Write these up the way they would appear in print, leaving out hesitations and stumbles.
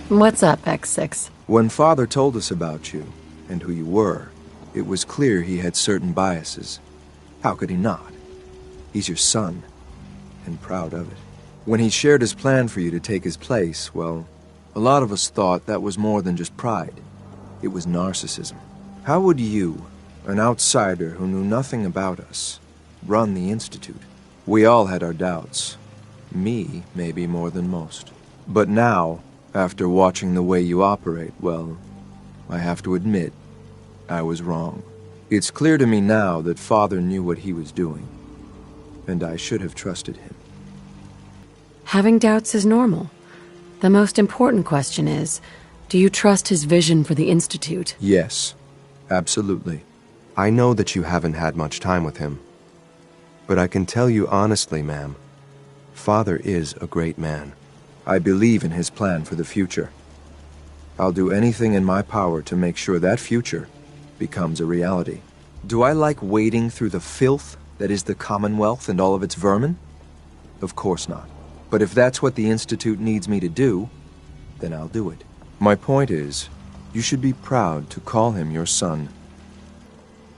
What's up, X6? When Father told us about you, and who you were, it was clear he had certain biases. How could he not? He's your son, and proud of it. When he shared his plan for you to take his place, well, a lot of us thought that was more than just pride. It was narcissism. How would you, an outsider who knew nothing about us, run the Institute? We all had our doubts. Me, maybe more than most. But now, after watching the way you operate, well, I have to admit, I was wrong. It's clear to me now that Father knew what he was doing, and I should have trusted him. Having doubts is normal. The most important question is, do you trust his vision for the Institute? Yes, absolutely. I know that you haven't had much time with him, but I can tell you honestly, ma'am, Father is a great man. I believe in his plan for the future. I'll do anything in my power to make sure that future becomes a reality. Do I like wading through the filth that is the Commonwealth and all of its vermin? Of course not. But if that's what the Institute needs me to do, then I'll do it. My point is, you should be proud to call him your son.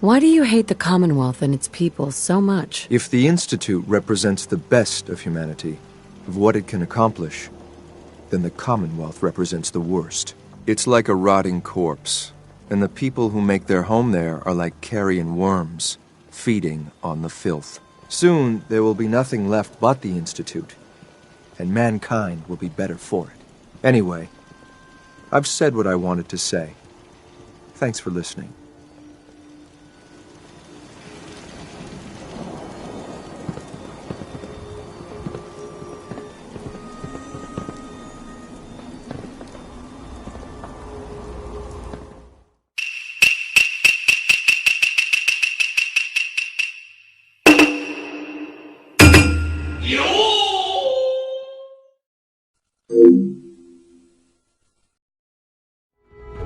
Why do you hate the Commonwealth and its people so much? If the Institute represents the best of humanity, of what it can accomplish, then the Commonwealth represents the worst. It's like a rotting corpse, and the people who make their home there are like carrion worms, feeding on the filth. Soon, there will be nothing left but the Institute, and mankind will be better for it. Anyway, I've said what I wanted to say. Thanks for listening.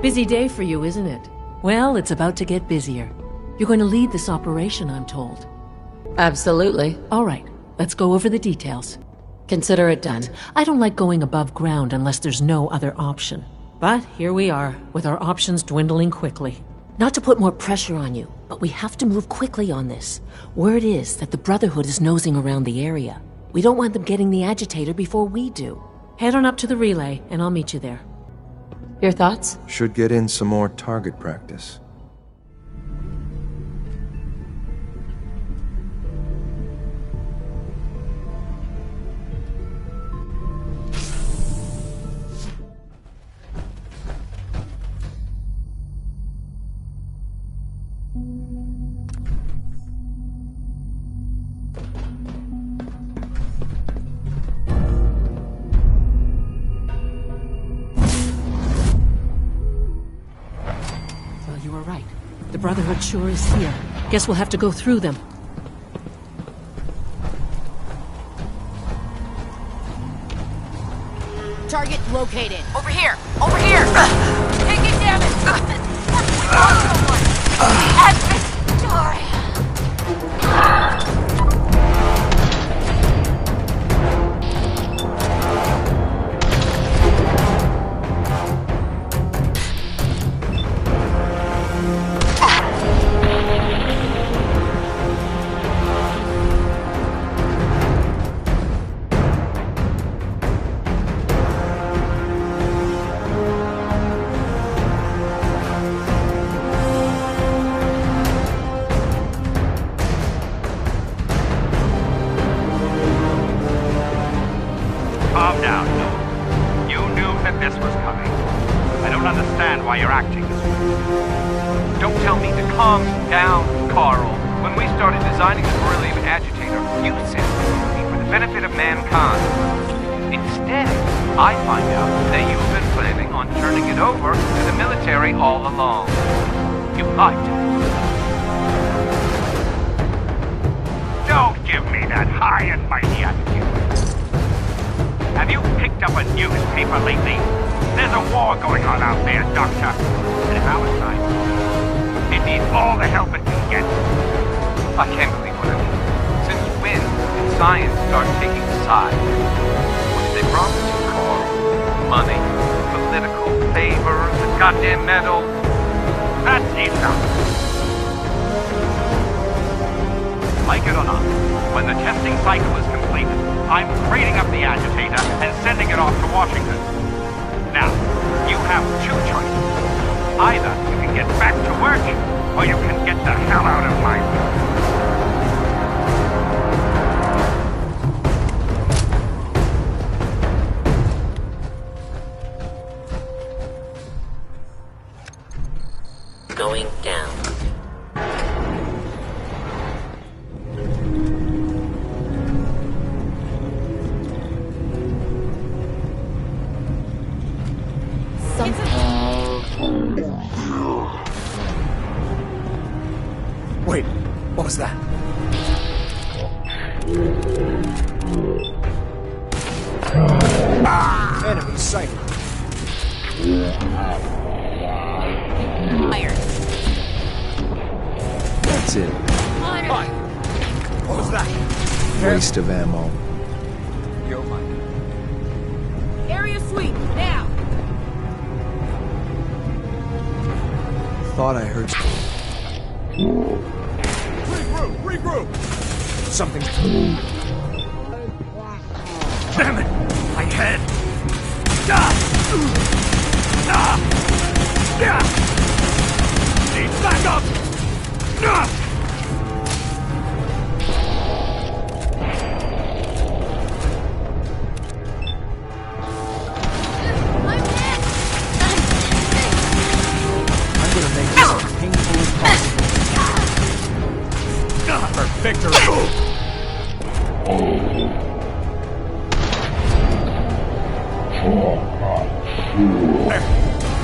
Busy day for you, isn't it? Well, it's about to get busier. You're going to lead this operation, I'm told. Absolutely. All right, let's go over the details. Consider it done. I don't like going above ground unless there's no other option. But here we are, with our options dwindling quickly. Not to put more pressure on you, but we have to move quickly on this. Word is that the Brotherhood is nosing around the area. We don't want them getting the agitator before we do. Head on up to the relay, and I'll meet you there. Your thoughts? Should get in some more target practice. The Brotherhood sure is here. Guess we'll have to go through them. Target located. Over here! Over here! Taking damage! We lost someone! At this door! Calm down, Nuka. You knew that this was coming. I don't understand why you're acting this way. Don't tell me to calm down, Carl. When we started designing the beryllium agitator, you said it would be for the benefit of mankind. Instead, I find out that you've been planning on turning it over to the military all along. You lied to me. Don't give me that high and mighty attitude. Have you picked up a newspaper lately? There's a war going on out there, Doctor. And if our side, it needs all the help it can get. I can't believe what I mean. Since when did science start taking sides? What did they promise you, Carl? Money, political goddamn metal. That's enough. Like it or not, when the testing cycle is completed, I'm crating up the agitator and sending it off to Washington. Now, you have two choices. Either you can get back to work, or you can get the hell out of my way. Going down. Wait, what was that? Enemy sighted. Fire. That's it. Fire. What was that? Waste of ammo. Yo, Mike. Area sweep, now. Thought I heard. Regroup! Something. Damn it! My head! Need backup! I'm gonna make this as painful as possible. For victory!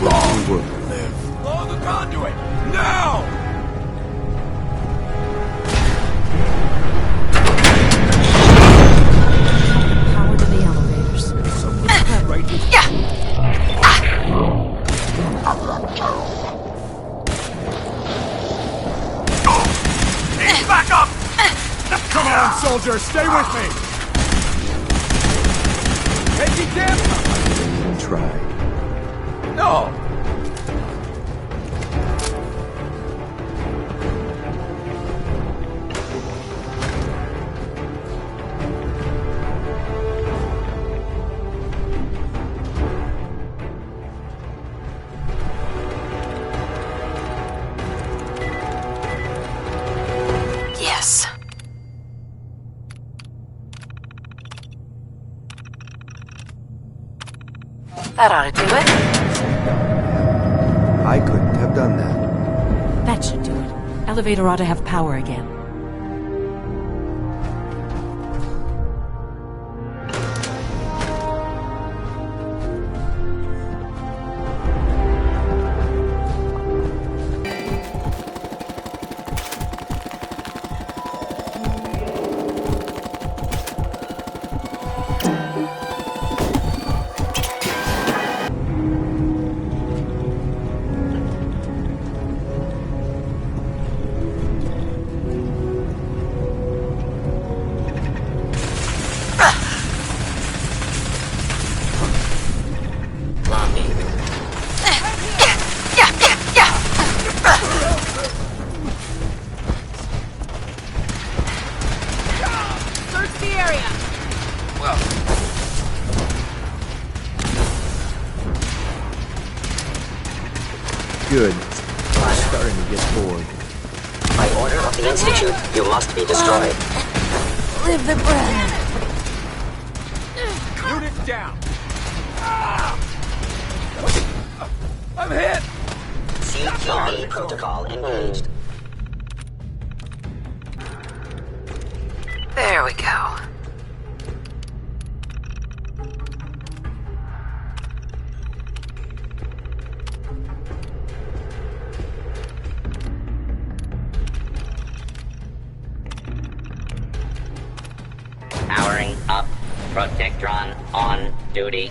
Long will live. Blow the conduit! Now! Power to the elevators. Right here. Need backup! Come on, soldier, stay with me! Taking damage! I didn't even try. No! Yes. That ought to do it. I couldn't have done that. That should do it. Elevator ought to have power again. Good. I'm starting to get bored. By order of the Institute, you must be destroyed. Live the breath. Unit down! I'm hit! CQB protocol engaged. There we go. Powering up. Protectron on duty.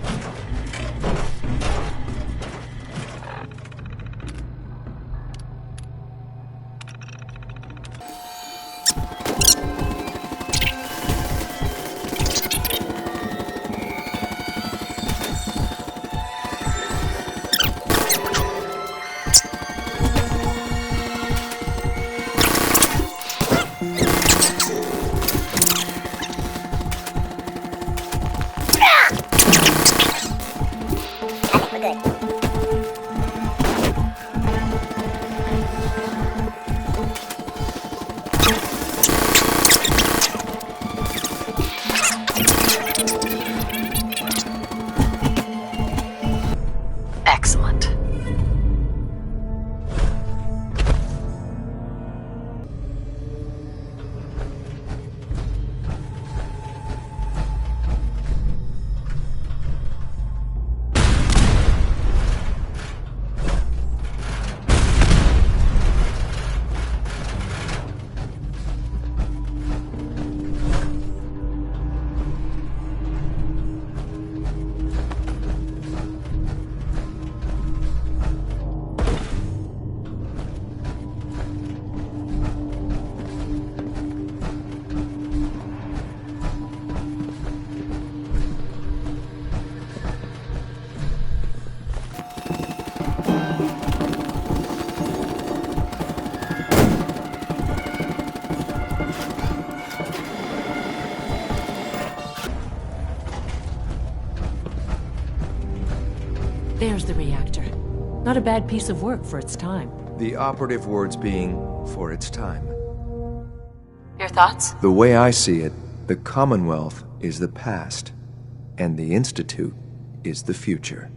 good. Excellent. There's the reactor. Not a bad piece of work for its time. The operative words being, for its time. Your thoughts? The way I see it, the Commonwealth is the past, and the Institute is the future.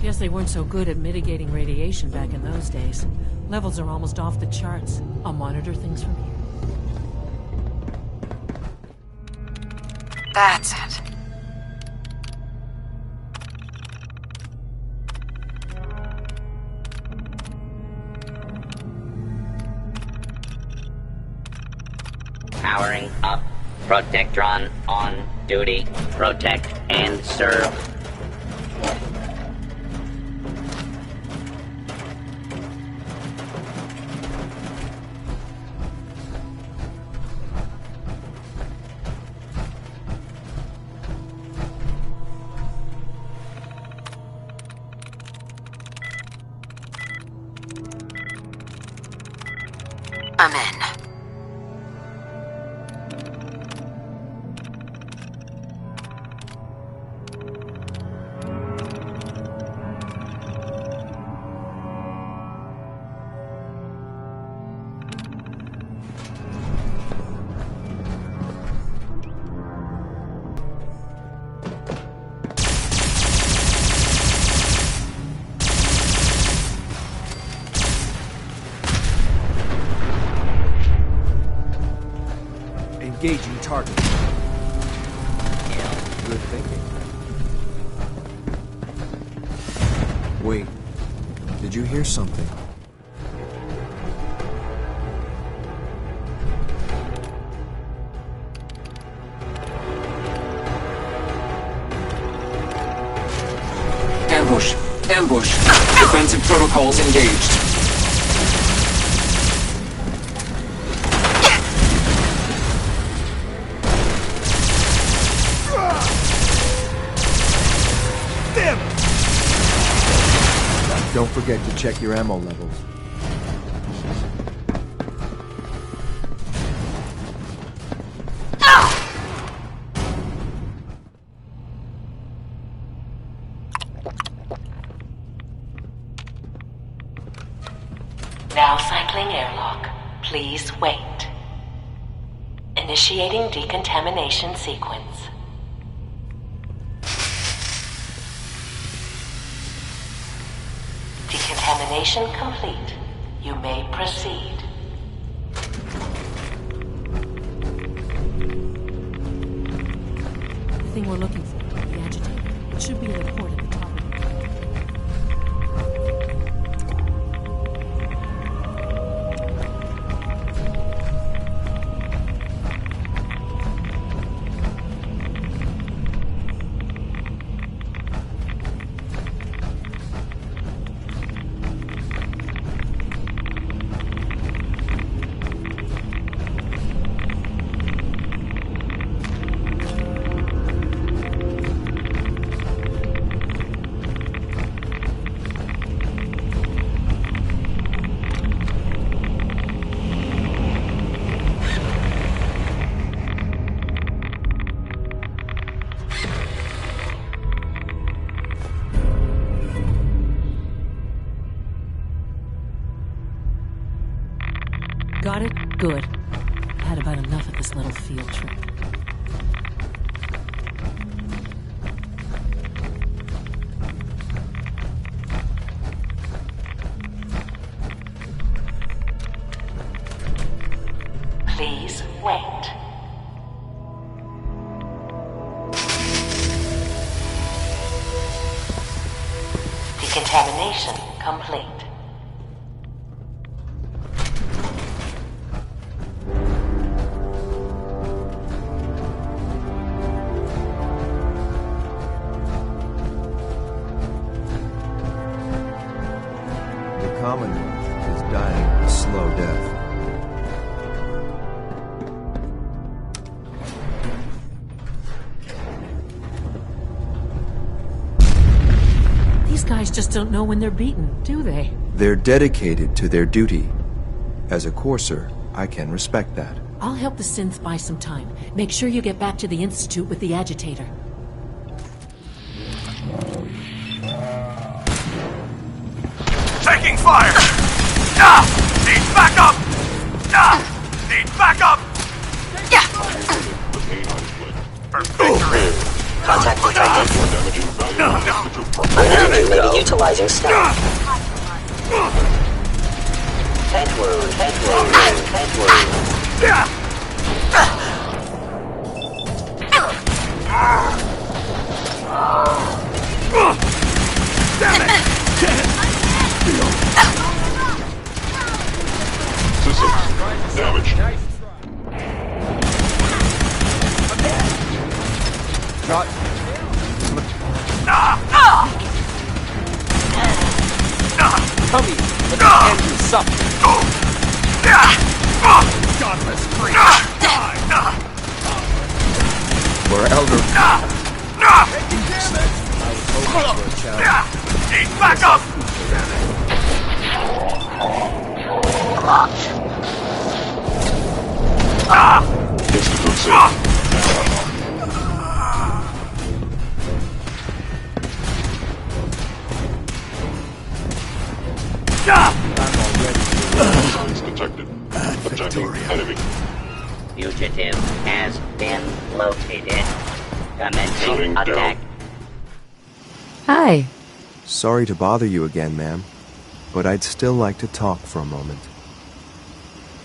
Guess they weren't so good at mitigating radiation back in those days. Levels are almost off the charts. I'll monitor things from here. That's it. Powering up. Protectron on duty. Protect and serve. I'm in. Engaging target. Good thinking. Wait. Did you hear something? Ambush! Ambush! Defensive protocols engaged. Don't forget to check your ammo levels. Now cycling airlock. Please wait. Initiating decontamination sequence. Decontamination complete. You may proceed. The thing we're looking for, the agitator. It should be in the port at the top of the Good. I've had about enough of this little field trip. Please wait. Decontamination complete. The Commonwealth is dying a slow death. These guys just don't know when they're beaten, do they? They're dedicated to their duty. As a courser, I can respect that. I'll help the synth buy some time. Make sure you get back to the Institute with the agitator. Taking fire! Need backup! Need backup! For victory! Contact detected. Unity may be utilizing staff. Head wound, head wound, head wound. Damn it! Systems damaged. Not. Tell me that I can do something. Godless freak! For Elder. Need backup! Institute safe. Signs detected. Attacking enemy. Fugitive has been located. Commencing Shutting attack. down. Hi. Sorry to bother you again, ma'am, but I'd still like to talk for a moment.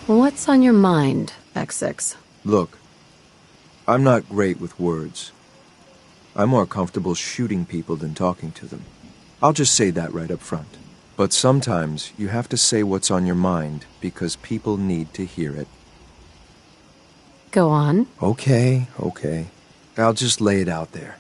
What's on your mind, X6? Look, I'm not great with words. I'm more comfortable shooting people than talking to them. I'll just say that right up front. But sometimes you have to say what's on your mind because people need to hear it. Go on. Okay. I'll just lay it out there.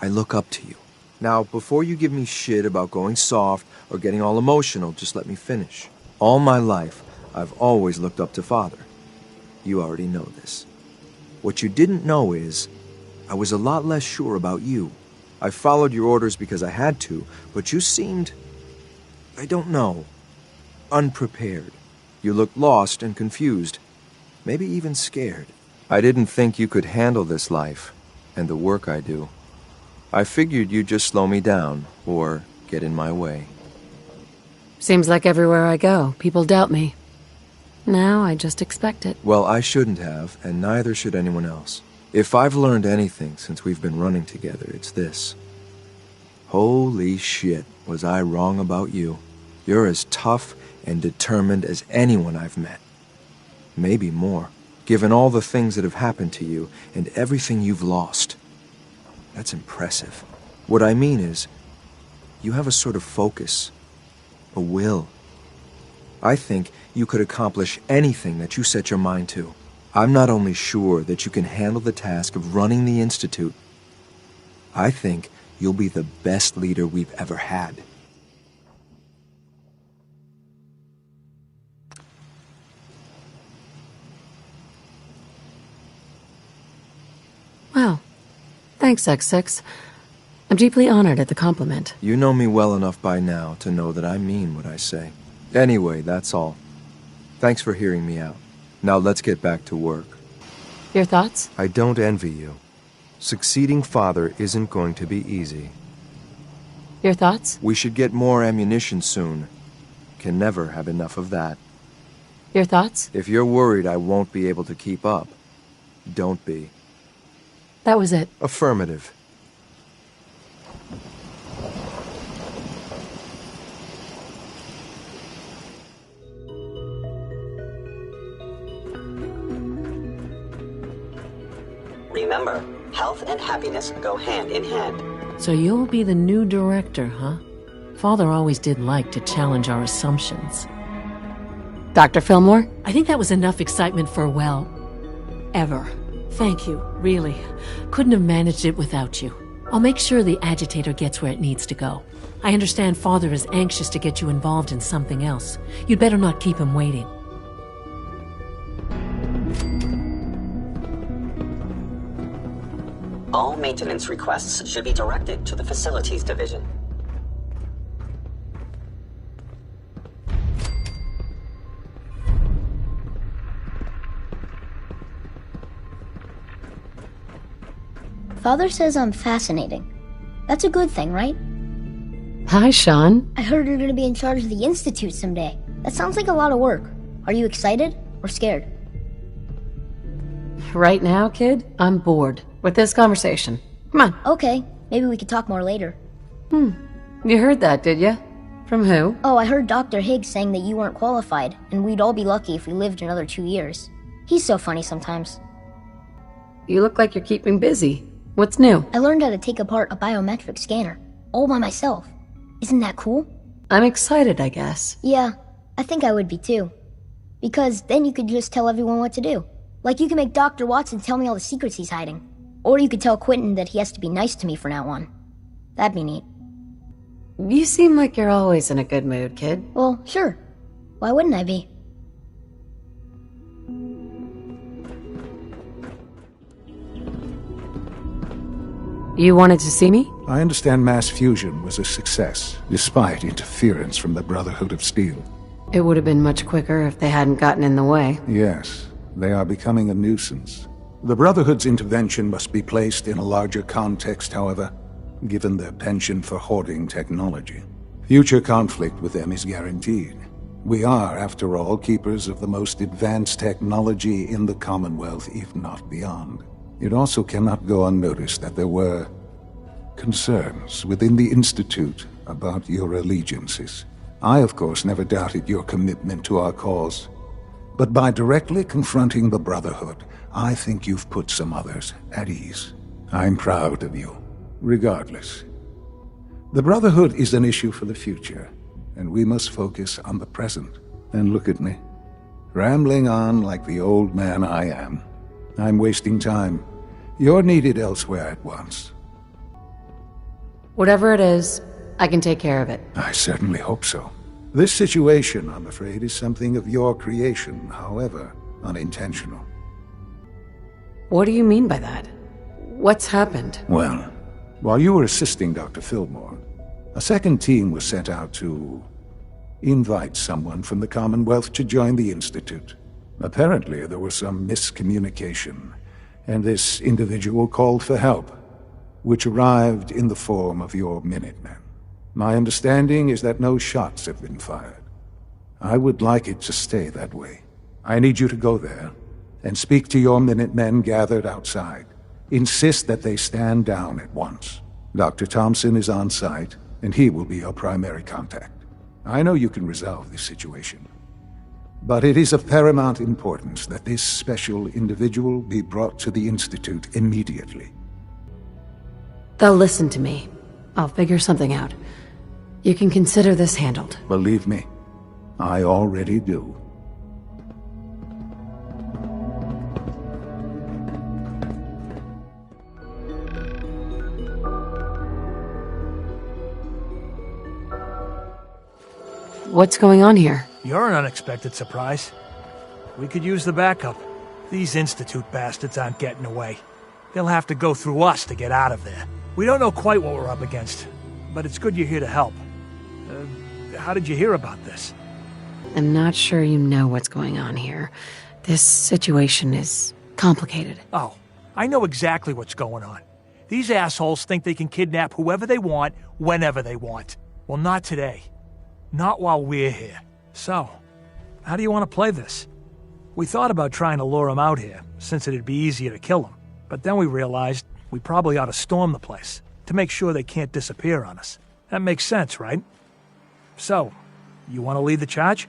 I look up to you. Now, before you give me shit about going soft or getting all emotional, just let me finish. All my life, I've always looked up to Father. You already know this. What you didn't know is, I was a lot less sure about you. I followed your orders because I had to, but you seemed, I don't know, unprepared. You looked lost and confused, maybe even scared. I didn't think you could handle this life and the work I do. I figured you'd just slow me down or get in my way. Seems like everywhere I go, people doubt me. Now I just expect it. Well, I shouldn't have, and neither should anyone else. If I've learned anything since we've been running together, it's this. Holy shit, was I wrong about you. You're as tough and determined as anyone I've met. Maybe more, given all the things that have happened to you and everything you've lost. That's impressive. What I mean is, you have a sort of focus, a will. I think you could accomplish anything that you set your mind to. I'm not only sure that you can handle the task of running the Institute, I think you'll be the best leader we've ever had. Wow. Thanks, X6. I'm deeply honored at the compliment. You know me well enough by now to know that I mean what I say. Anyway, that's all. Thanks for hearing me out. Now let's get back to work. Your thoughts? I don't envy you. Succeeding Father isn't going to be easy. Your thoughts? We should get more ammunition soon. Can never have enough of that. Your thoughts? If you're worried I won't be able to keep up, don't be. That was it. Affirmative. Remember, health and happiness go hand in hand. So you'll be the new director, huh? Father always did like to challenge our assumptions. Dr. Fillmore? I think that was enough excitement for, well, ever. Thank you, really. Couldn't have managed it without you. I'll make sure the agitator gets where it needs to go. I understand Father is anxious to get you involved in something else. You'd better not keep him waiting. All maintenance requests should be directed to the Facilities Division. Father says I'm fascinating. That's a good thing, right? Hi, Sean. I heard you're gonna be in charge of the Institute someday. That sounds like a lot of work. Are you excited or scared? Right now, kid, I'm bored with this conversation. Come on. Okay, maybe we could talk more later. You heard that, did you? From who? Oh, I heard Dr. Higgs saying that you weren't qualified, and we'd all be lucky if we lived another 2 years. He's so funny sometimes. You look like you're keeping busy. What's new? I learned how to take apart a biometric scanner, all by myself. Isn't that cool? I'm excited, I guess. Yeah, I think I would be too. Because then you could just tell everyone what to do. Like you can make Dr. Watson tell me all the secrets he's hiding. Or you could tell Quentin that he has to be nice to me from now on. That'd be neat. You seem like you're always in a good mood, kid. Well, sure. Why wouldn't I be? You wanted to see me? I understand mass fusion was a success, despite interference from the Brotherhood of Steel. It would have been much quicker if they hadn't gotten in the way. Yes, they are becoming a nuisance. The Brotherhood's intervention must be placed in a larger context, however, given their penchant for hoarding technology. Future conflict with them is guaranteed. We are, after all, keepers of the most advanced technology in the Commonwealth, if not beyond. It also cannot go unnoticed that there were concerns within the Institute about your allegiances. I, of course, never doubted your commitment to our cause. But by directly confronting the Brotherhood, I think you've put some others at ease. I'm proud of you, regardless. The Brotherhood is an issue for the future, and we must focus on the present. And look at me, rambling on like the old man I am. I'm wasting time. You're needed elsewhere at once. Whatever it is, I can take care of it. I certainly hope so. This situation, I'm afraid, is something of your creation, however unintentional. What do you mean by that? What's happened? Well, while you were assisting Dr. Fillmore, a second team was sent out to invite someone from the Commonwealth to join the Institute. Apparently, there was some miscommunication, and this individual called for help, which arrived in the form of your Minutemen. My understanding is that no shots have been fired. I would like it to stay that way. I need you to go there and speak to your Minutemen gathered outside. Insist that they stand down at once. Dr. Thompson is on site, and he will be your primary contact. I know you can resolve this situation, but it is of paramount importance that this special individual be brought to the Institute immediately. They'll listen to me. I'll figure something out. You can consider this handled. Believe me, I already do. What's going on here? You're an unexpected surprise. We could use the backup. These Institute bastards aren't getting away. They'll have to go through us to get out of there. We don't know quite what we're up against, but it's good you're here to help. How did you hear about this? I'm not sure you know what's going on here. This situation is complicated. Oh, I know exactly what's going on. These assholes think they can kidnap whoever they want, whenever they want. Well, not today. Not while we're here. So, how do you want to play this? We thought about trying to lure him out here, since it'd be easier to kill him. But then we realized we probably ought to storm the place, to make sure they can't disappear on us. That makes sense, right? So, you want to lead the charge?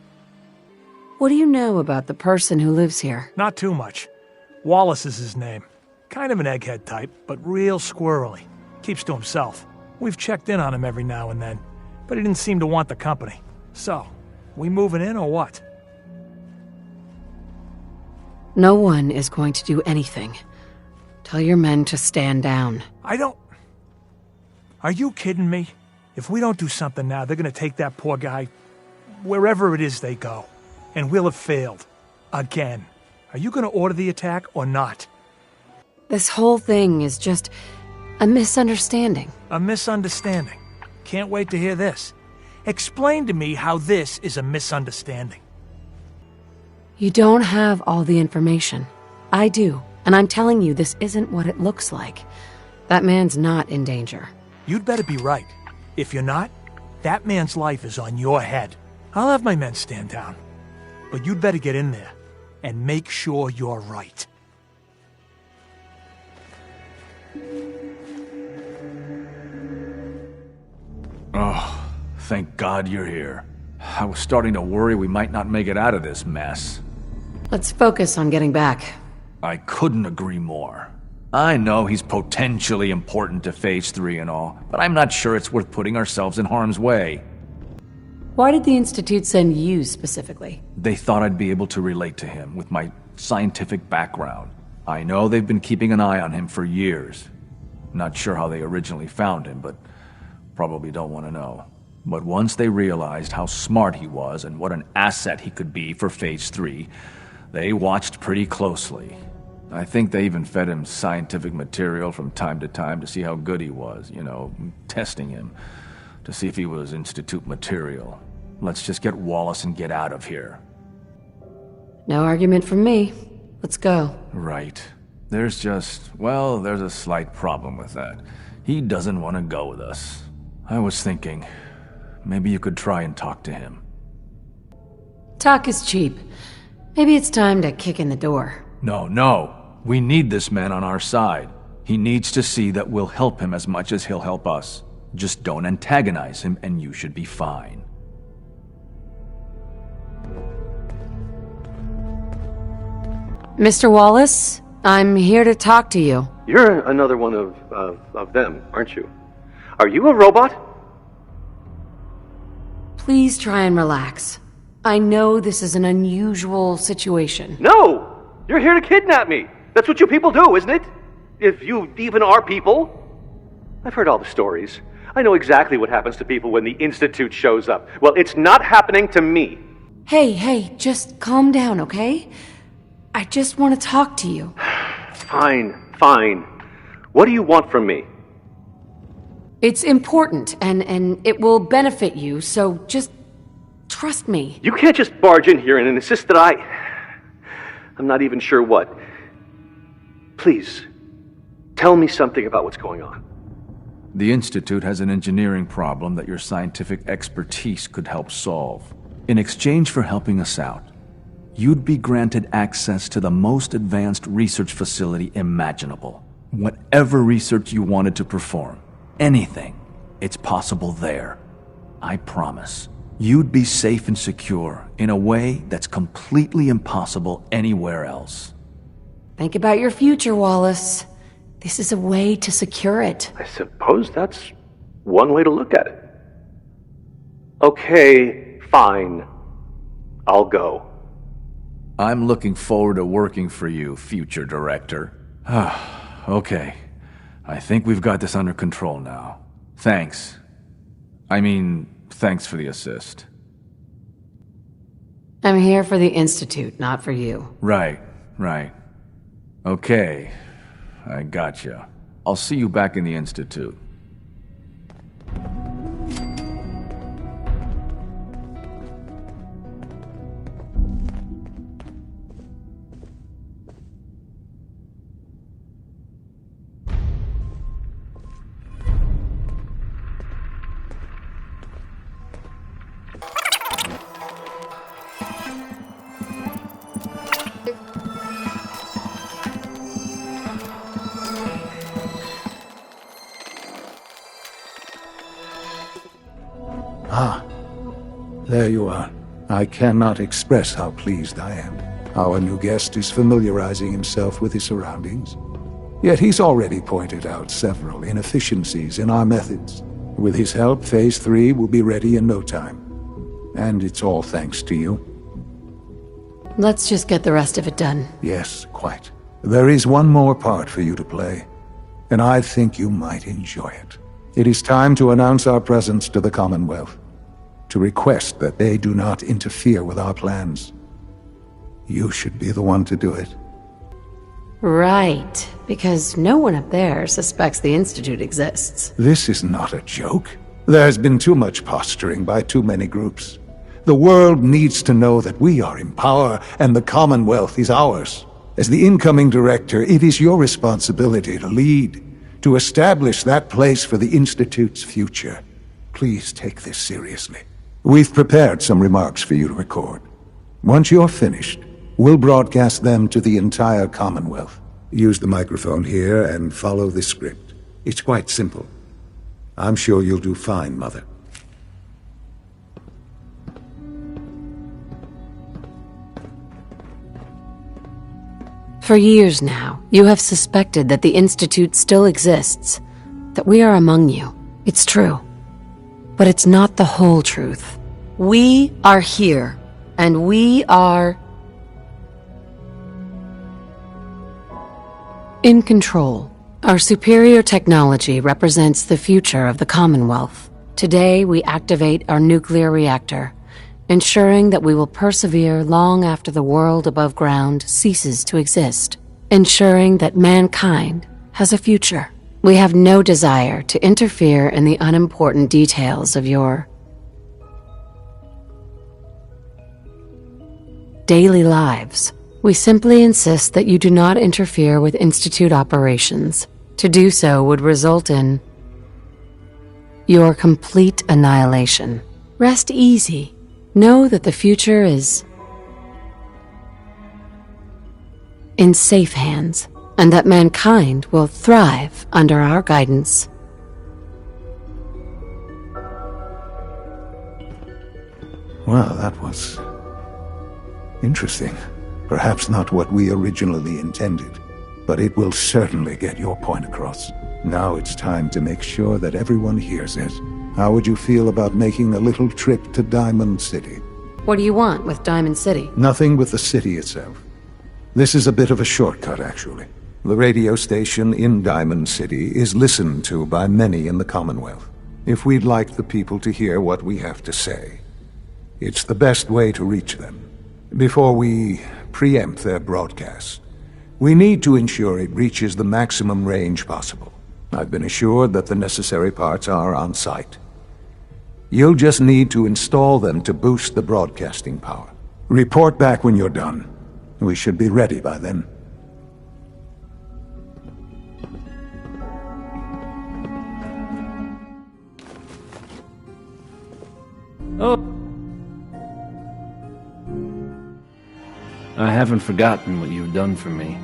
What do you know about the person who lives here? Not too much. Wallace is his name. Kind of an egghead type, but real squirrely. Keeps to himself. We've checked in on him every now and then, but he didn't seem to want the company. So, we moving in or what? No one is going to do anything. Tell your men to stand down. Are you kidding me? If we don't do something now, they're gonna take that poor guy wherever it is they go. And we'll have failed. Again. Are you gonna order the attack or not? This whole thing is just a misunderstanding. A misunderstanding? Can't wait to hear this. Explain to me how this is a misunderstanding. You don't have all the information. I do, and I'm telling you this isn't what it looks like. That man's not in danger. You'd better be right. If you're not, that man's life is on your head. I'll have my men stand down. But you'd better get in there and make sure you're right. Oh, thank God you're here. I was starting to worry we might not make it out of this mess. Let's focus on getting back. I couldn't agree more. I know he's potentially important to Phase 3 and all, but I'm not sure it's worth putting ourselves in harm's way. Why did the Institute send you specifically? They thought I'd be able to relate to him with my scientific background. I know they've been keeping an eye on him for years. Not sure how they originally found him, but probably don't want to know. But once they realized how smart he was and what an asset he could be for Phase 3, they watched pretty closely. I think they even fed him scientific material from time to time to see how good he was, testing him, to see if he was Institute material. Let's just get Wallace and get out of here. No argument from me. Let's go. Right. There's a slight problem with that. He doesn't want to go with us. I was thinking, maybe you could try and talk to him. Talk is cheap. Maybe it's time to kick in the door. No. We need this man on our side. He needs to see that we'll help him as much as he'll help us. Just don't antagonize him and you should be fine. Mr. Wallace, I'm here to talk to you. You're another one of them, aren't you? Are you a robot? Please try and relax. I know this is an unusual situation. No! You're here to kidnap me! That's what you people do, isn't it? If you even are people. I've heard all the stories. I know exactly what happens to people when the Institute shows up. Well, it's not happening to me. Hey, just calm down, okay? I just want to talk to you. Fine. What do you want from me? It's important, and it will benefit you, so just trust me. You can't just barge in here and insist that I'm not even sure what. Please, tell me something about what's going on. The Institute has an engineering problem that your scientific expertise could help solve. In exchange for helping us out, you'd be granted access to the most advanced research facility imaginable. Whatever research you wanted to perform, anything, it's possible there. I promise. You'd be safe and secure in a way that's completely impossible anywhere else. Think about your future, Wallace. This is a way to secure it. I suppose that's one way to look at it. Okay, fine. I'll go. I'm looking forward to working for you, future director. Okay. I think we've got this under control now. Thanks. Thanks for the assist. I'm here for the Institute, not for you. Right. Okay. I gotcha. I'll see you back in the Institute. Ah, there you are. I cannot express how pleased I am. Our new guest is familiarizing himself with his surroundings. Yet he's already pointed out several inefficiencies in our methods. With his help, Phase 3 will be ready in no time. And it's all thanks to you. Let's just get the rest of it done. Yes, quite. There is one more part for you to play, and I think you might enjoy it. It is time to announce our presence to the Commonwealth, to request that they do not interfere with our plans. You should be the one to do it. Right, because no one up there suspects the Institute exists. This is not a joke. There's been too much posturing by too many groups. The world needs to know that we are in power and the Commonwealth is ours. As the incoming director, it is your responsibility to lead, to establish that place for the Institute's future. Please take this seriously. We've prepared some remarks for you to record. Once you're finished, we'll broadcast them to the entire Commonwealth. Use the microphone here and follow the script. It's quite simple. I'm sure you'll do fine, Mother. For years now, you have suspected that the Institute still exists, that we are among you. It's true. But it's not the whole truth. We are here, and we are in control. Our superior technology represents the future of the Commonwealth. Today, we activate our nuclear reactor, ensuring that we will persevere long after the world above ground ceases to exist, ensuring that mankind has a future. We have no desire to interfere in the unimportant details of your daily lives. We simply insist that you do not interfere with Institute operations. To do so would result in your complete annihilation. Rest easy. Know that the future is in safe hands, and that mankind will thrive under our guidance. Well, that was interesting. Perhaps not what we originally intended, but it will certainly get your point across. Now it's time to make sure that everyone hears it. How would you feel about making a little trip to Diamond City? What do you want with Diamond City? Nothing with the city itself. This is a bit of a shortcut, actually. The radio station in Diamond City is listened to by many in the Commonwealth. If we'd like the people to hear what we have to say, it's the best way to reach them. Before we preempt their broadcast, we need to ensure it reaches the maximum range possible. I've been assured that the necessary parts are on site. You'll just need to install them to boost the broadcasting power. Report back when you're done. We should be ready by then. Oh. I haven't forgotten what you've done for me.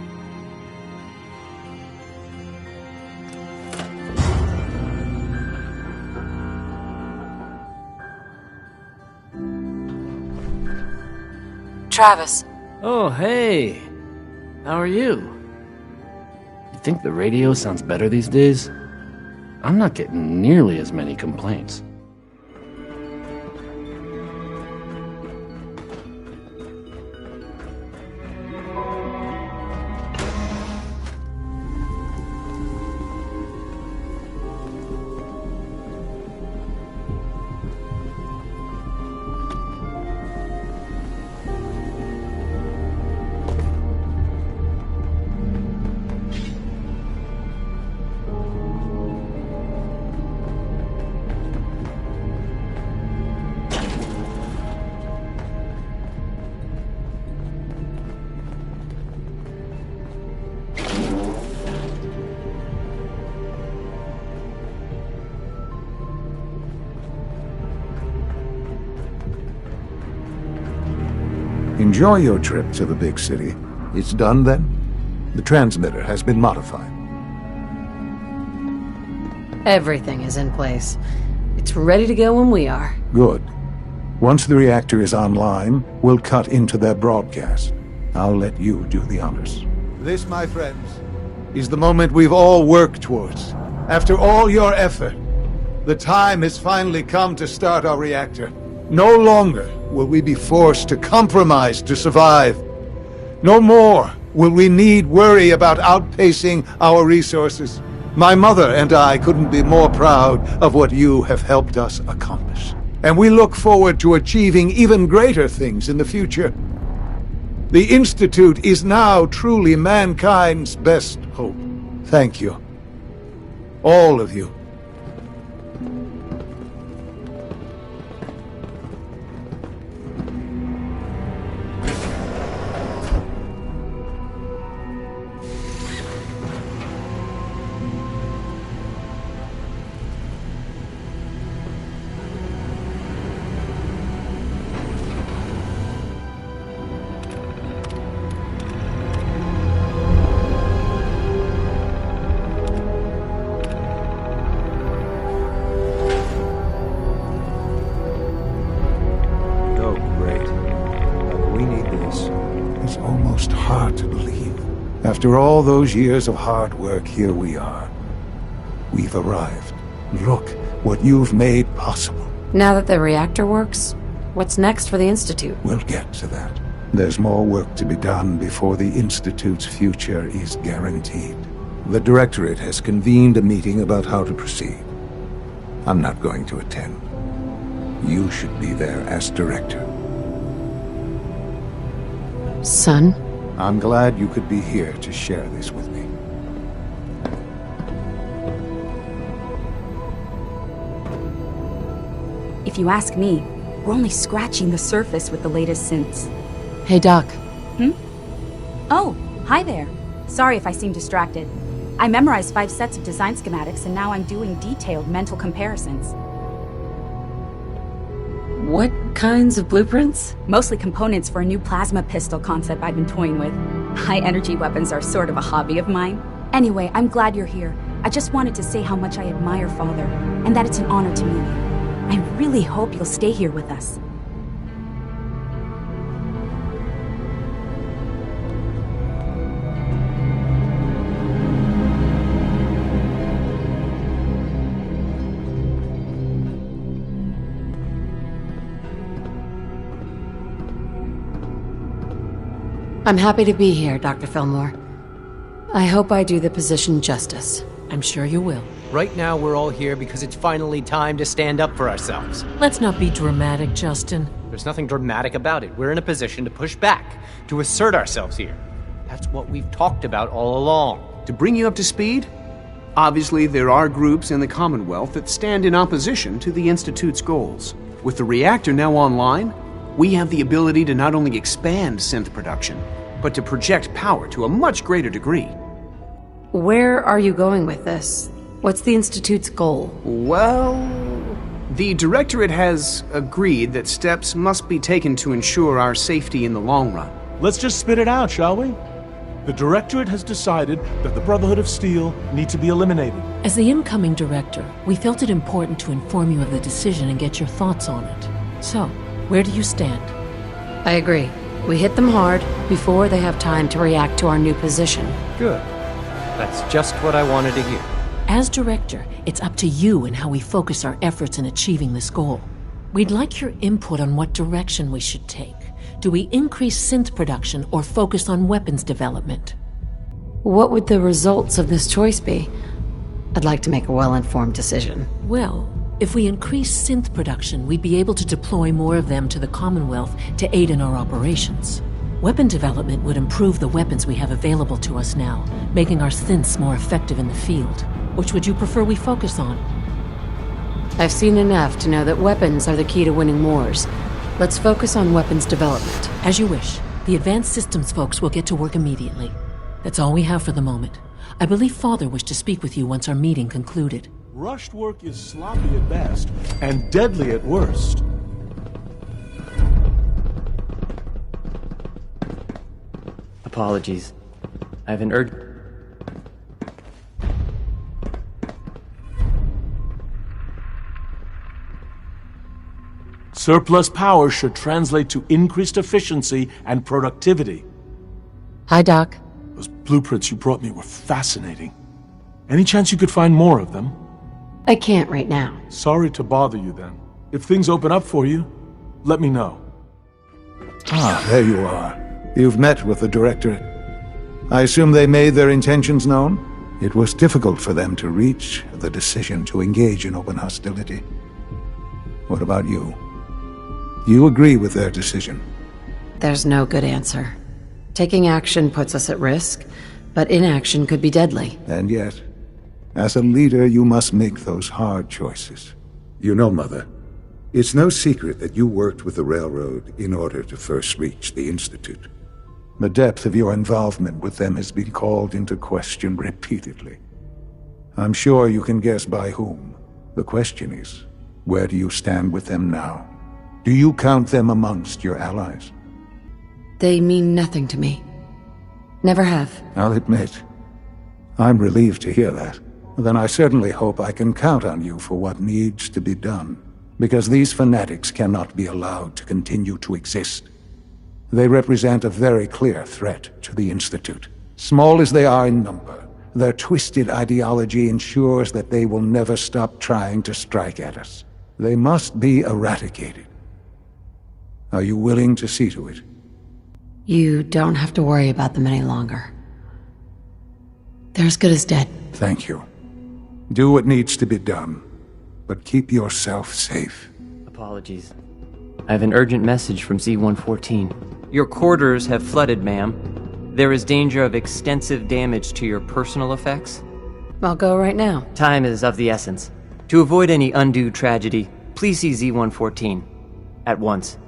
Travis. Oh, hey. How are you? You think the radio sounds better these days? I'm not getting nearly as many complaints. Enjoy your trip to the big city. It's done then? The transmitter has been modified. Everything is in place. It's ready to go when we are. Good. Once the reactor is online, we'll cut into their broadcast. I'll let you do the honors. This, my friends, is the moment we've all worked towards. After all your effort, the time has finally come to start our reactor. No longer will we be forced to compromise to survive. No more will we need worry about outpacing our resources. My mother and I couldn't be more proud of what you have helped us accomplish. And we look forward to achieving even greater things in the future. The Institute is now truly mankind's best hope. Thank you. All of you. After all those years of hard work, here we are. We've arrived. Look what you've made possible. Now that the reactor works, what's next for the Institute? We'll get to that. There's more work to be done before the Institute's future is guaranteed. The Directorate has convened a meeting about how to proceed. I'm not going to attend. You should be there as Director. Son? I'm glad you could be here to share this with me. If you ask me, we're only scratching the surface with the latest synths. Hey, Doc. Oh, hi there. Sorry if I seem distracted. I memorized 5 sets of design schematics and now I'm doing detailed mental comparisons. What kinds of blueprints? Mostly components for a new plasma pistol concept I've been toying with. High-energy weapons are sort of a hobby of mine. Anyway, I'm glad you're here. I just wanted to say how much I admire Father, and that it's an honor to meet you. I really hope you'll stay here with us. I'm happy to be here, Dr. Fillmore. I hope I do the position justice. I'm sure you will. Right now, we're all here because it's finally time to stand up for ourselves. Let's not be dramatic, Justin. There's nothing dramatic about it. We're in a position to push back, to assert ourselves here. That's what we've talked about all along. To bring you up to speed, obviously there are groups in the Commonwealth that stand in opposition to the Institute's goals. With the reactor now online, we have the ability to not only expand synth production, but to project power to a much greater degree. Where are you going with this? What's the Institute's goal? Well, the Directorate has agreed that steps must be taken to ensure our safety in the long run. Let's just spit it out, shall we? The Directorate has decided that the Brotherhood of Steel need to be eliminated. As the incoming director, we felt it important to inform you of the decision and get your thoughts on it. So, where do you stand? I agree. We hit them hard before they have time to react to our new position. Good. That's just what I wanted to hear. As director, it's up to you and how we focus our efforts in achieving this goal. We'd like your input on what direction we should take. Do we increase synth production or focus on weapons development? What would the results of this choice be? I'd like to make a well-informed decision. Well, if we increase synth production, we'd be able to deploy more of them to the Commonwealth to aid in our operations. Weapon development would improve the weapons we have available to us now, making our synths more effective in the field. Which would you prefer we focus on? I've seen enough to know that weapons are the key to winning wars. Let's focus on weapons development. As you wish. The advanced systems folks will get to work immediately. That's all we have for the moment. I believe Father wished to speak with you once our meeting concluded. Rushed work is sloppy at best and deadly at worst. Apologies. I have an urgent... Surplus power should translate to increased efficiency and productivity. Hi, Doc. Those blueprints you brought me were fascinating. Any chance you could find more of them? I can't right now. Sorry to bother you then. If things open up for you, let me know. Ah, there you are. You've met with the Directorate. I assume they made their intentions known? It was difficult for them to reach the decision to engage in open hostility. What about you? You agree with their decision? There's no good answer. Taking action puts us at risk, but inaction could be deadly. And yet, as a leader, you must make those hard choices. You know, Mother, it's no secret that you worked with the Railroad in order to first reach the Institute. The depth of your involvement with them has been called into question repeatedly. I'm sure you can guess by whom. The question is, where do you stand with them now? Do you count them amongst your allies? They mean nothing to me. Never have. I'll admit, I'm relieved to hear that. Then I certainly hope I can count on you for what needs to be done, because these fanatics cannot be allowed to continue to exist. They represent a very clear threat to the Institute. Small as they are in number, their twisted ideology ensures that they will never stop trying to strike at us. They must be eradicated. Are you willing to see to it? You don't have to worry about them any longer. They're as good as dead. Thank you. Do what needs to be done, but keep yourself safe. Apologies. I have an urgent message from Z-114. Your quarters have flooded, ma'am. There is danger of extensive damage to your personal effects. I'll go right now. Time is of the essence. To avoid any undue tragedy, please see Z-114. At once.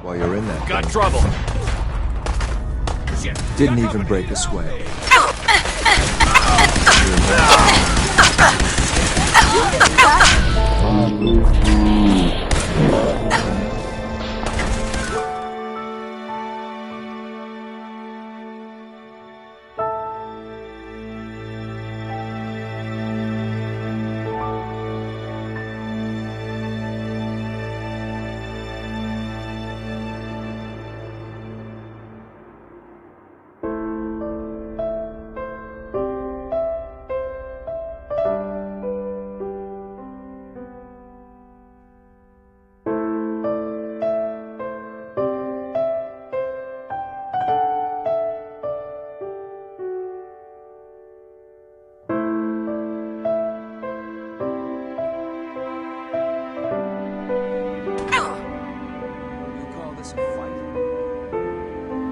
While you're in that Got thing. trouble. Didn't even break a sweat.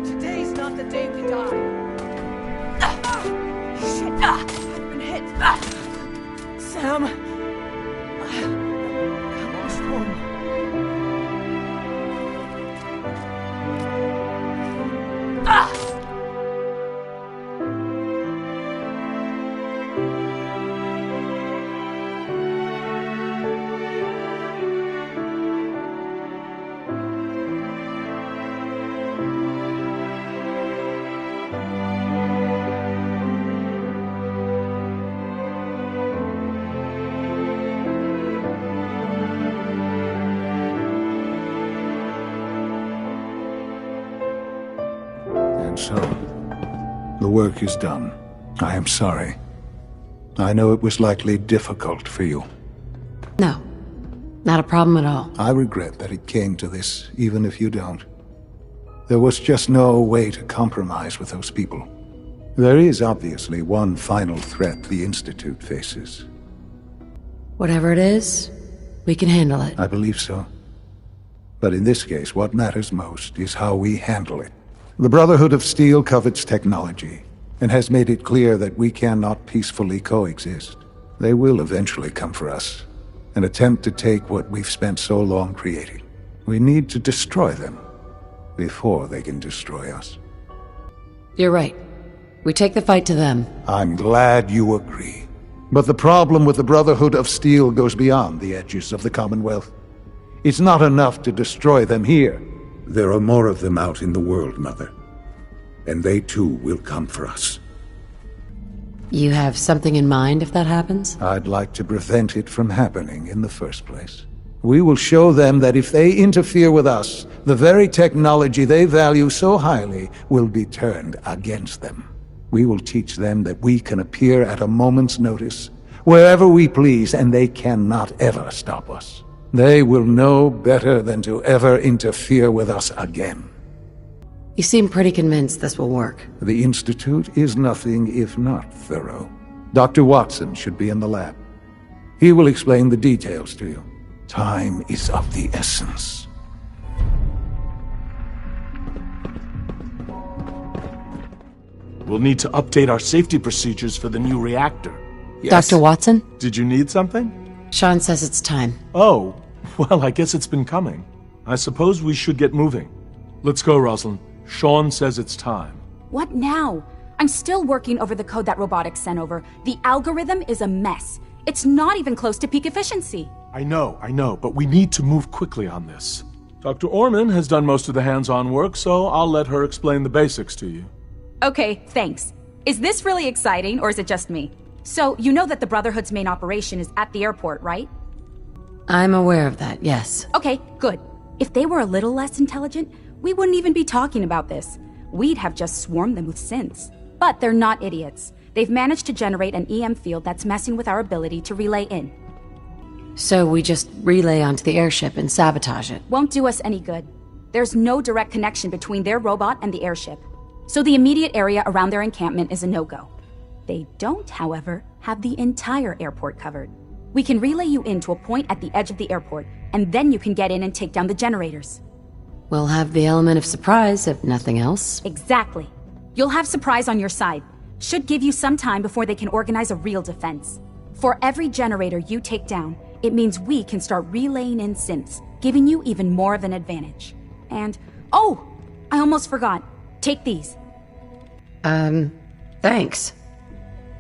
Today's not the day we die. Shit! I've been hit. Sam, I lost home. So, the work is done. I am sorry. I know it was likely difficult for you. No, not a problem at all. I regret that it came to this, even if you don't. There was just no way to compromise with those people. There is obviously one final threat the Institute faces. Whatever it is, we can handle it. I believe so. But in this case, what matters most is how we handle it. The Brotherhood of Steel covets technology, and has made it clear that we cannot peacefully coexist. They will eventually come for us, and attempt to take what we've spent so long creating. We need to destroy them, before they can destroy us. You're right. We take the fight to them. I'm glad you agree. But the problem with the Brotherhood of Steel goes beyond the edges of the Commonwealth. It's not enough to destroy them here. There are more of them out in the world, Mother. And they too will come for us. You have something in mind if that happens? I'd like to prevent it from happening in the first place. We will show them that if they interfere with us, the very technology they value so highly will be turned against them. We will teach them that we can appear at a moment's notice, wherever we please, and they cannot ever stop us. They will know better than to ever interfere with us again. You seem pretty convinced this will work. The Institute is nothing if not thorough. Dr. Watson should be in the lab. He will explain the details to you. Time is of the essence. We'll need to update our safety procedures for the new reactor. Yes. Dr. Watson? Did you need something? Sean says it's time. Oh, well, I guess it's been coming. I suppose we should get moving. Let's go, Rosalind. Sean says it's time. What now? I'm still working over the code that robotics sent over. The algorithm is a mess. It's not even close to peak efficiency. I know, but we need to move quickly on this. Dr. Orman has done most of the hands-on work, so I'll let her explain the basics to you. Okay, thanks. Is this really exciting, or is it just me? So, you know that the Brotherhood's main operation is at the airport, right? I'm aware of that, yes. Okay, good. If they were a little less intelligent, we wouldn't even be talking about this. We'd have just swarmed them with synths. But they're not idiots. They've managed to generate an EM field that's messing with our ability to relay in. So we just relay onto the airship and sabotage it? Won't do us any good. There's no direct connection between their robot and the airship. So the immediate area around their encampment is a no-go. They don't, however, have the entire airport covered. We can relay you in to a point at the edge of the airport, and then you can get in and take down the generators. We'll have the element of surprise, if nothing else. Exactly. You'll have surprise on your side. Should give you some time before they can organize a real defense. For every generator you take down, it means we can start relaying in synths, giving you even more of an advantage. And, oh, I almost forgot. Take these. Thanks.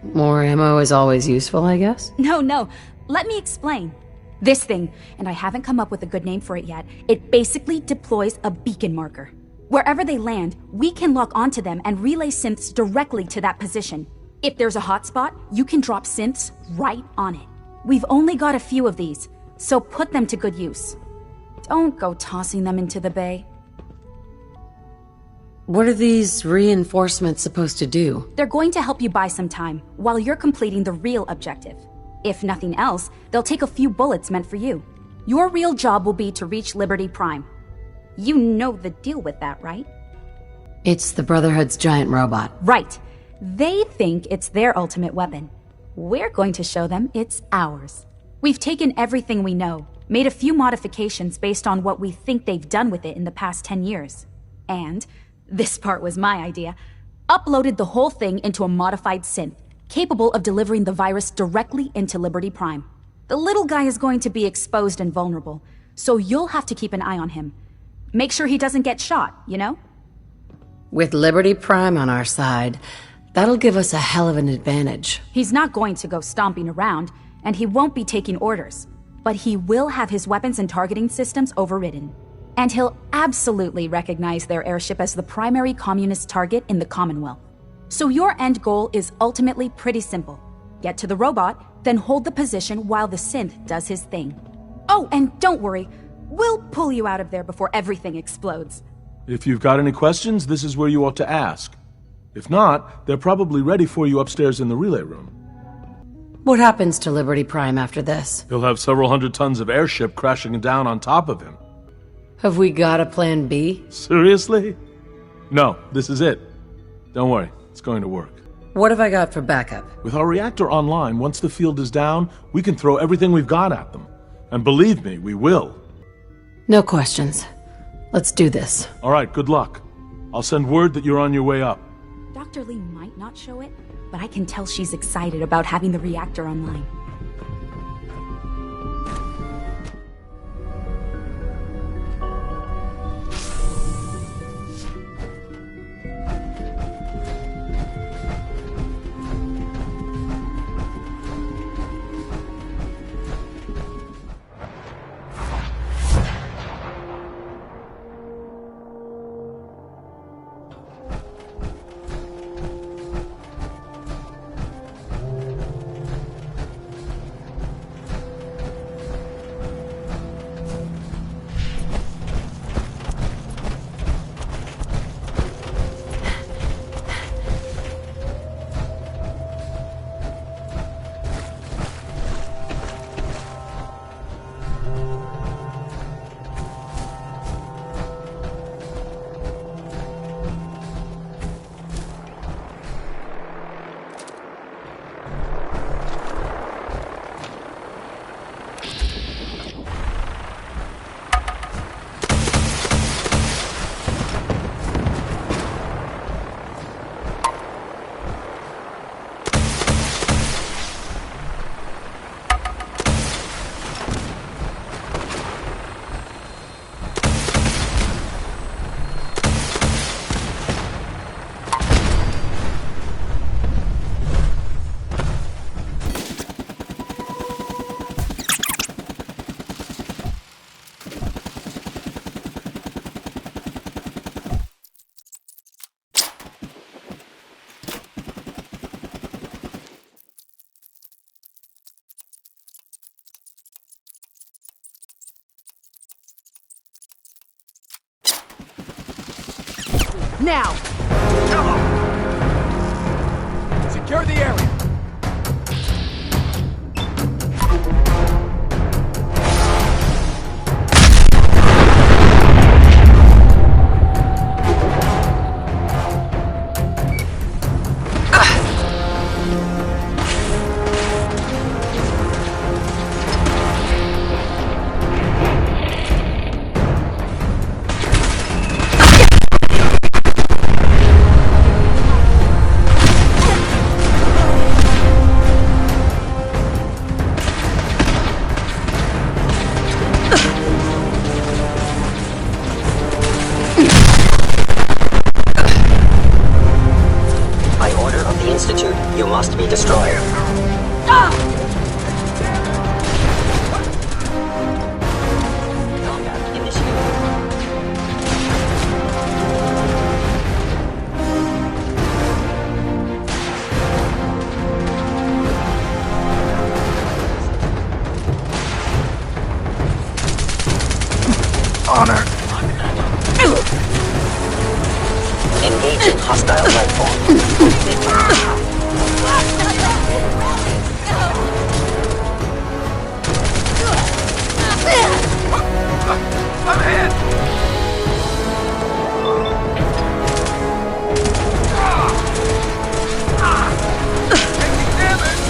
More ammo is always useful, I guess? No. Let me explain. This thing, and I haven't come up with a good name for it yet, it basically deploys a beacon marker. Wherever they land, we can lock onto them and relay synths directly to that position. If there's a hotspot, you can drop synths right on it. We've only got a few of these, so put them to good use. Don't go tossing them into the bay. What are these reinforcements supposed to do? They're going to help you buy some time, while you're completing the real objective. If nothing else, they'll take a few bullets meant for you. Your real job will be to reach Liberty Prime. You know the deal with that, right? It's the Brotherhood's giant robot. Right. They think it's their ultimate weapon. We're going to show them it's ours. We've taken everything we know, made a few modifications based on what we think they've done with it in the past 10 years. And, this part was my idea, uploaded the whole thing into a modified synth, capable of delivering the virus directly into Liberty Prime. The little guy is going to be exposed and vulnerable, so you'll have to keep an eye on him. Make sure he doesn't get shot, you know? With Liberty Prime on our side, that'll give us a hell of an advantage. He's not going to go stomping around, and he won't be taking orders. But he will have his weapons and targeting systems overridden. And he'll absolutely recognize their airship as the primary communist target in the Commonwealth. So your end goal is ultimately pretty simple. Get to the robot, then hold the position while the synth does his thing. Oh, and don't worry, we'll pull you out of there before everything explodes. If you've got any questions, this is where you ought to ask. If not, they're probably ready for you upstairs in the relay room. What happens to Liberty Prime after this? He'll have several hundred tons of airship crashing down on top of him. Have we got a plan B? Seriously? No, this is it. Don't worry, it's going to work. What have I got for backup? With our reactor online, once the field is down, we can throw everything we've got at them. And believe me, we will. No questions. Let's do this. All right, good luck. I'll send word that you're on your way up. Dr. Lee might not show it, but I can tell she's excited about having the reactor online. now! Secure the area. You must be destroyed. Combat initiated. Honor. Engaging hostile life form. I'm hit! Taking damage!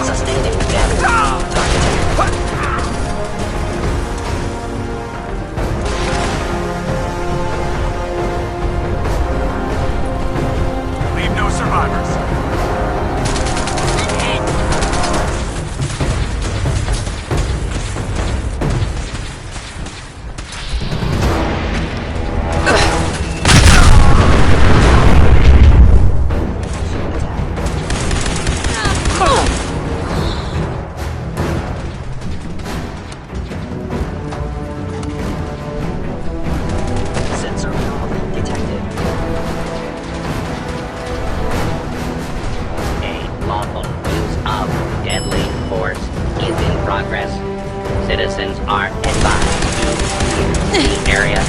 Sustaining damage. Leave no survivors. Citizens are advised to leave the area.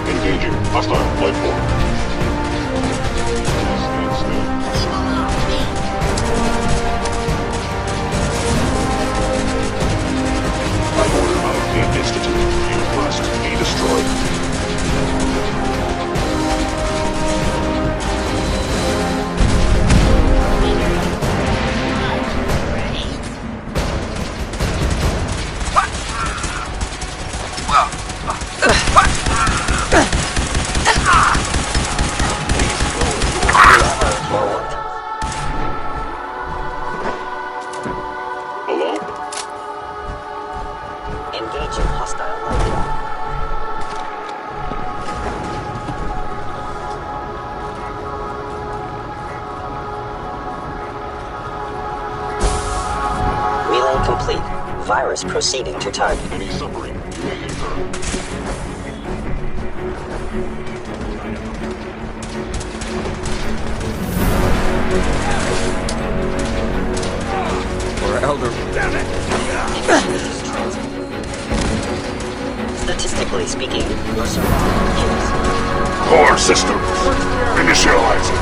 Engaging hostile life form. Stand still. By order of the Institute, you must be destroyed. Complete. Virus proceeding to target. Any suffering you may incur. Or Elder. Damn it! Statistically speaking, your survival is... Core systems. Initializing.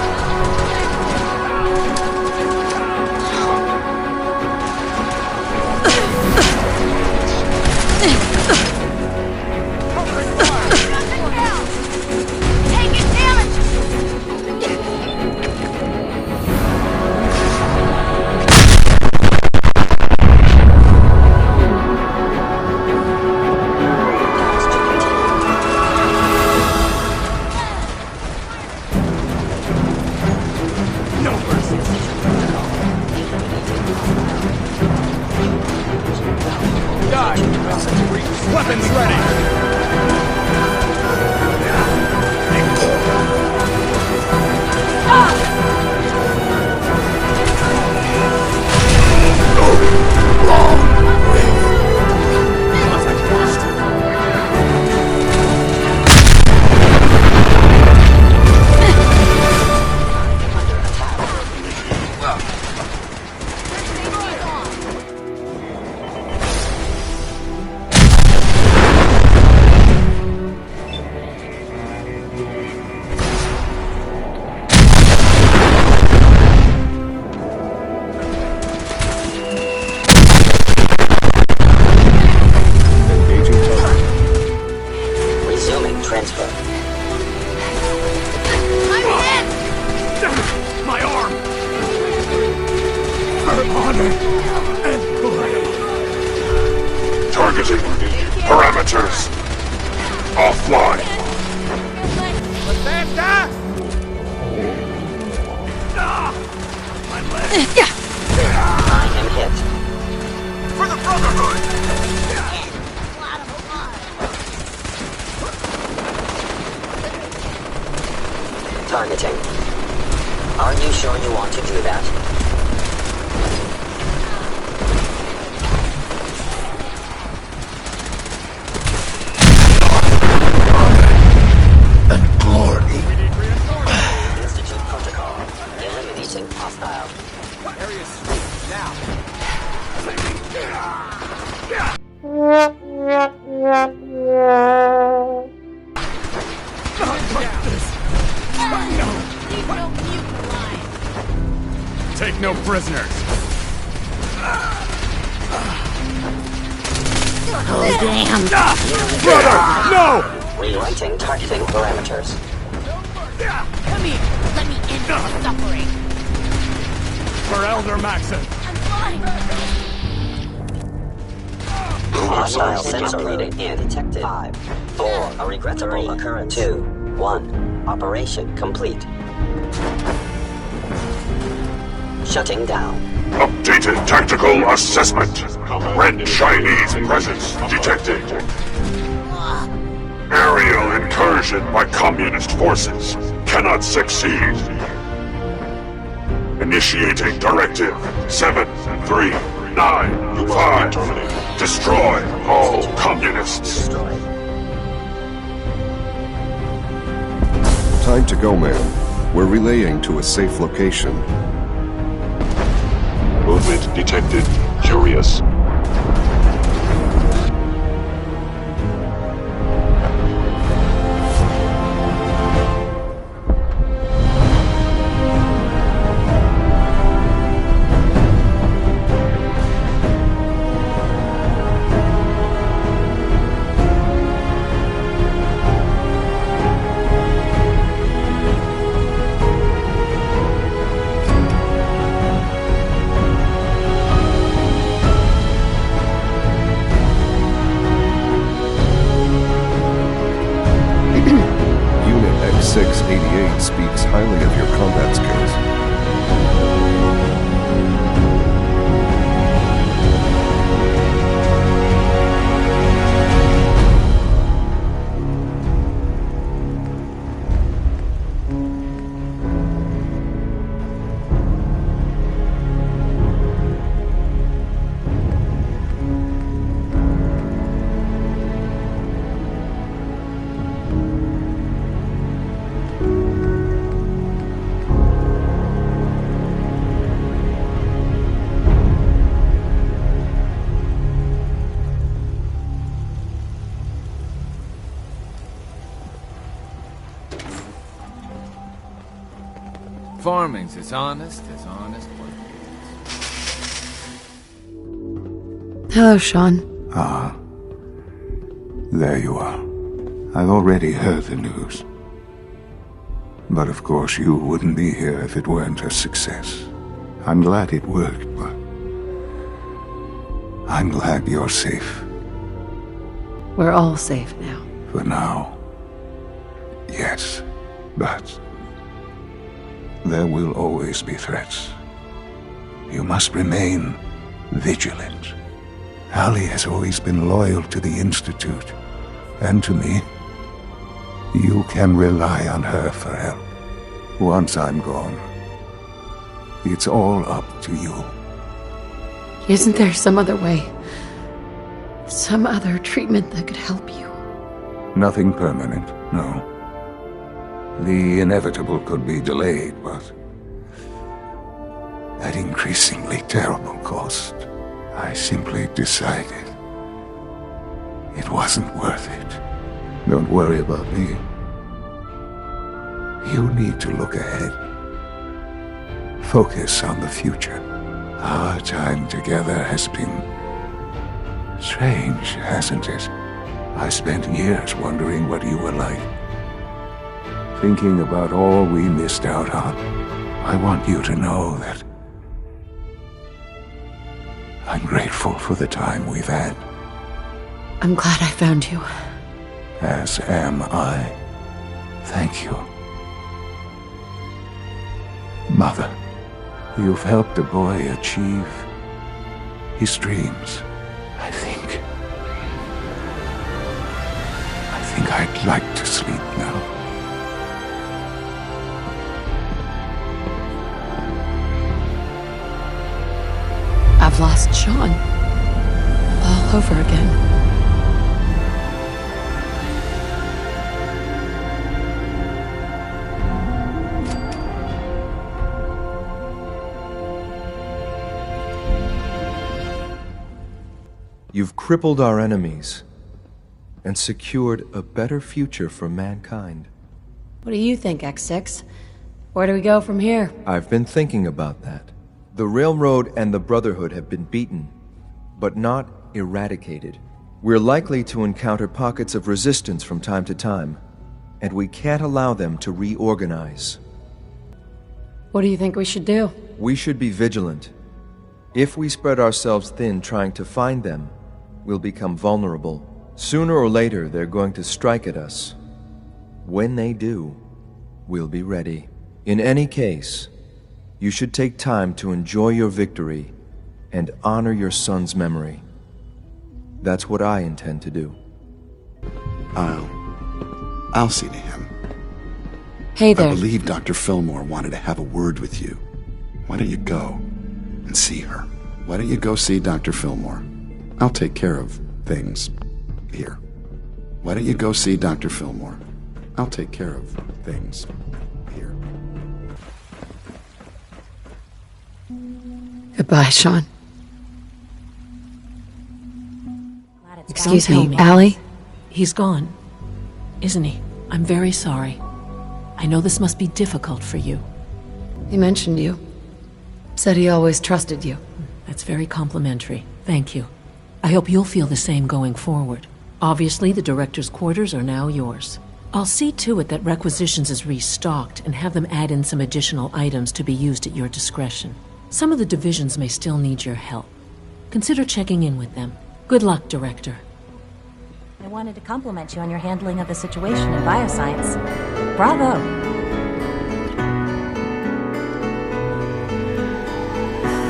targeting. Are you sure you want to do that? And glory. Institute protocol. Eliminating hostile. Area sweep, now. Take no prisoners. Oh, damn. Brother, no! Rewriting targeting parameters. Come here. Let me end your suffering. For Elder Maxon. I'm fine. Hostile sensor reading in. Detected. 5, 4, a regrettable occurrence. 2, 1, operation complete. Shutting down. Updated tactical assessment. Red Chinese presence detected. Aerial incursion by communist forces cannot succeed. Initiating directive 73925. Destroy all communists. Time to go, man. We're relaying to a safe location. Movement detected. Curious. Speaks highly of your combat skills. Farming's as honest work is. Hello, Sean. Ah. There you are. I've already heard the news. But of course you wouldn't be here if it weren't a success. I'm glad it worked, but I'm glad you're safe. We're all safe now. For now. Yes, but there will always be threats. You must remain vigilant. Allie has always been loyal to the Institute, and to me. You can rely on her for help. Once I'm gone, it's all up to you. Isn't there some other way? Some other treatment that could help you? Nothing permanent, no. The inevitable could be delayed, but at increasingly terrible cost, I simply decided it wasn't worth it. Don't worry about me. You need to look ahead. Focus on the future. Our time together has been strange, hasn't it? I spent years wondering what you were like. Thinking about all we missed out on. I want you to know that I'm grateful for the time we've had. I'm glad I found you. As am I. Thank you. Mother, you've helped a boy achieve his dreams. I think I'd like to sleep now. have lost Sean. All over again. You've crippled our enemies and secured a better future for mankind. What do you think, X6? Where do we go from here? I've been thinking about that. The Railroad and the Brotherhood have been beaten, but not eradicated. We're likely to encounter pockets of resistance from time to time, and we can't allow them to reorganize. What do you think we should do? We should be vigilant. If we spread ourselves thin trying to find them, we'll become vulnerable. Sooner or later, they're going to strike at us. When they do, we'll be ready. In any case, you should take time to enjoy your victory and honor your son's memory. That's what I intend to do. I'll see to him. Hey there. I believe Dr. Fillmore wanted to have a word with you. Why don't you go and see her? Why don't you go see Dr. Fillmore? I'll take care of things here. Why don't you go see Dr. Fillmore? I'll take care of things here. Goodbye, Sean. Excuse me, Allie? He's gone, isn't he? I'm very sorry. I know this must be difficult for you. He mentioned you. Said he always trusted you. That's very complimentary. Thank you. I hope you'll feel the same going forward. Obviously, the director's quarters are now yours. I'll see to it that requisitions is restocked and have them add in some additional items to be used at your discretion. Some of the divisions may still need your help. Consider checking in with them. Good luck, Director. I wanted to compliment you on your handling of the situation in bioscience. Bravo!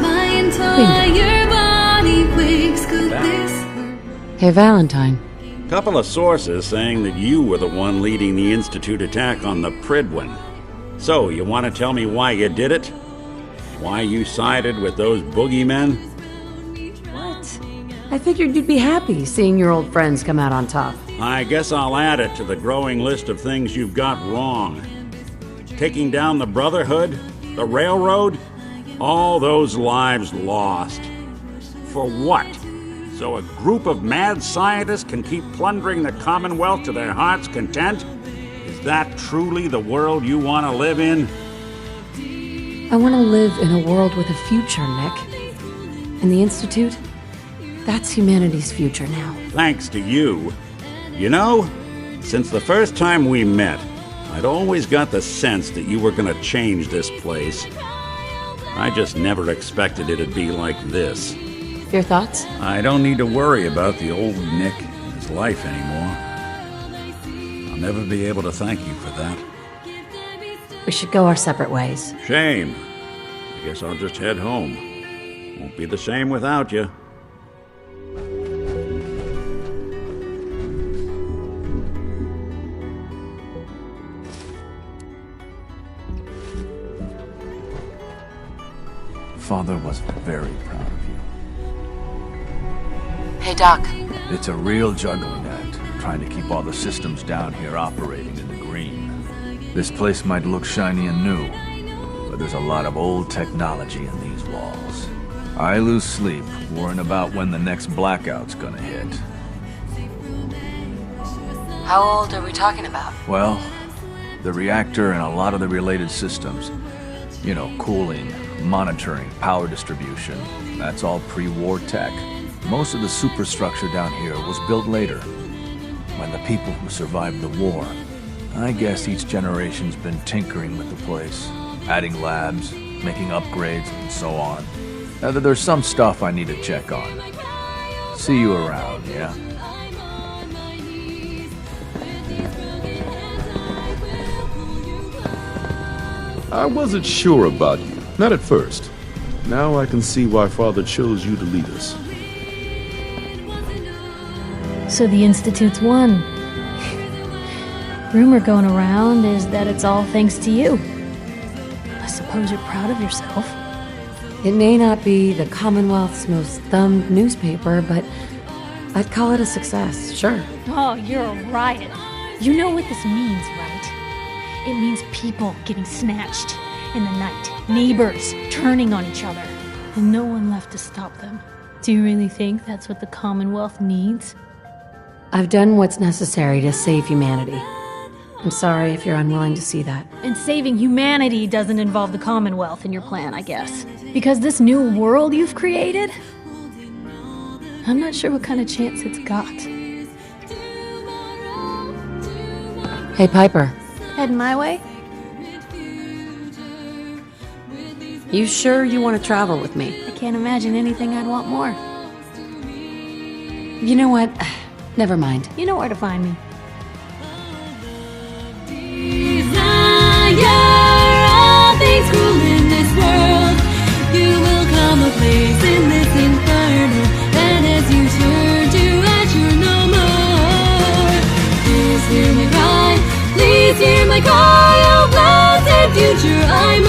My entire body wakes. Could this? Hey, Valentine. Couple of sources saying that you were the one leading the Institute attack on the Pridwin. So, you want to tell me why you did it? Why you sided with those boogeymen? What? I figured you'd be happy seeing your old friends come out on top. I guess I'll add it to the growing list of things you've got wrong. Taking down the Brotherhood, the Railroad, all those lives lost. For what? So a group of mad scientists can keep plundering the Commonwealth to their heart's content? Is that truly the world you want to live in? I want to live in a world with a future, Nick. And the Institute? That's humanity's future now. Thanks to you. You know, since the first time we met, I'd always got the sense that you were going to change this place. I just never expected it'd be like this. Your thoughts? I don't need to worry about the old Nick and his life anymore. I'll never be able to thank you for that. We should go our separate ways. Shame. I guess I'll just head home. Won't be the same without you. Father was very proud of you. Hey, Doc. It's a real juggling act, trying to keep all the systems down here operating in the green. This place might look shiny and new, but there's a lot of old technology in these walls. I lose sleep worrying about when the next blackout's gonna hit. How old are we talking about? Well, the reactor and a lot of the related systems. You know, cooling, monitoring, power distribution. That's all pre-war tech. Most of the superstructure down here was built later, when the people who survived the war. I guess each generation's been tinkering with the place, adding labs, making upgrades, and so on. There's some stuff I need to check on. See you around, yeah? I wasn't sure about you, not at first. Now I can see why Father chose you to lead us. So the Institute's won. Rumor going around is that it's all thanks to you. I suppose you're proud of yourself. It may not be the Commonwealth's most thumbed newspaper, but I'd call it a success, sure. Oh, you're a riot. You know what this means, right? It means people getting snatched in the night, neighbors turning on each other, and no one left to stop them. Do you really think that's what the Commonwealth needs? I've done what's necessary to save humanity. I'm sorry if you're unwilling to see that. And saving humanity doesn't involve the Commonwealth in your plan, I guess. Because this new world you've created, I'm not sure what kind of chance it's got. Hey, Piper. Heading my way? You sure you want to travel with me? I can't imagine anything I'd want more. You know what? Never mind. You know where to find me. All things rule in this world. You will come a place in this inferno, and as you turn to ash, you're no more. Please hear my cry, oh blessed future I'm